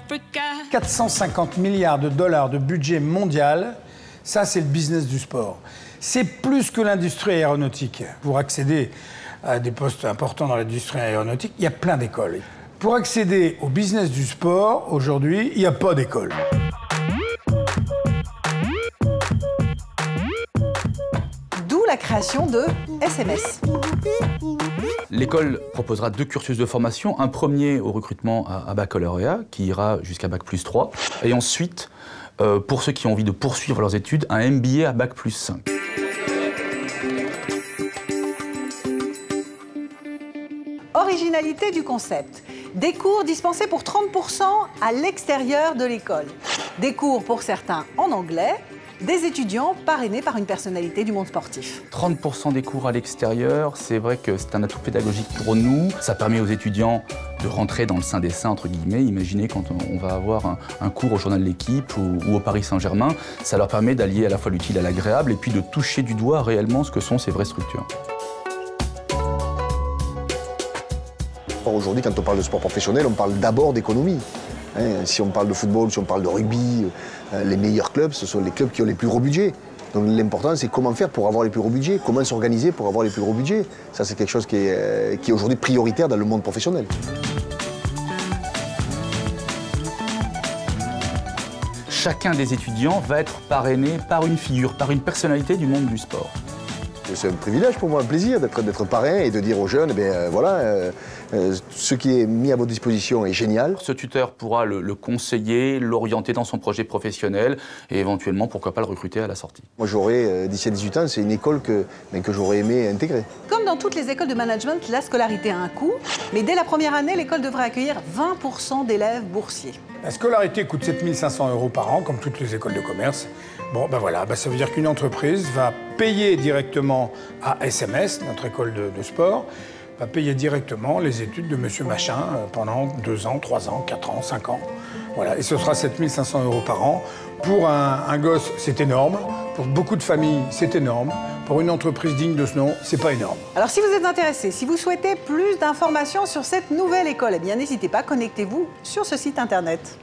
Africa. 450 milliards de dollars de budget mondial, ça c'est le business du sport. C'est plus que l'industrie aéronautique. Pour accéder à des postes importants dans l'industrie aéronautique, il y a plein d'écoles. Pour accéder au business du sport, aujourd'hui, il n'y a pas d'école. D'où la création de SMS. L'école proposera 2 cursus de formation. Un premier au recrutement à baccalauréat, qui ira jusqu'à Bac+3. Et ensuite, pour ceux qui ont envie de poursuivre leurs études, un MBA à Bac+5. Originalité du concept. Des cours dispensés pour 30% à l'extérieur de l'école. Des cours pour certains en anglais. Des étudiants parrainés par une personnalité du monde sportif. 30% des cours à l'extérieur, c'est vrai que c'est un atout pédagogique pour nous. Ça permet aux étudiants de rentrer dans le sein des saints, entre guillemets. Imaginez quand on va avoir un cours au journal de l'équipe ou au Paris Saint-Germain, ça leur permet d'allier à la fois l'utile à l'agréable et puis de toucher du doigt réellement ce que sont ces vraies structures. Aujourd'hui, quand on parle de sport professionnel, on parle d'abord d'économie. Si on parle de football, si on parle de rugby, les meilleurs clubs, ce sont les clubs qui ont les plus gros budgets. Donc l'important, c'est comment faire pour avoir les plus gros budgets, comment s'organiser pour avoir les plus gros budgets. Ça, c'est quelque chose qui est aujourd'hui prioritaire dans le monde professionnel. Chacun des étudiants va être parrainé par une figure, par une personnalité du monde du sport. C'est un privilège pour moi, un plaisir d'être parrain et de dire aux jeunes, ce qui est mis à votre disposition est génial. Ce tuteur pourra le conseiller, l'orienter dans son projet professionnel et éventuellement, pourquoi pas, le recruter à la sortie. Moi, j'aurai 17-18 ans, c'est une école que j'aurais aimé intégrer. Comme dans toutes les écoles de management, la scolarité a un coût, mais dès la première année, l'école devrait accueillir 20% d'élèves boursiers. La scolarité coûte 7 500 € par an, comme toutes les écoles de commerce. Bon, ben voilà, ça veut dire qu'une entreprise va payer directement à SMS, notre école de sport, va payer directement les études de Monsieur Machin pendant 2 ans, 3 ans, 4 ans, 5 ans. Voilà, et ce sera 7 500 € par an. Pour un gosse, c'est énorme. Pour beaucoup de familles, c'est énorme. Pour une entreprise digne de ce nom, c'est pas énorme. Alors si vous êtes intéressé, si vous souhaitez plus d'informations sur cette nouvelle école, eh bien n'hésitez pas, connectez-vous sur ce site internet.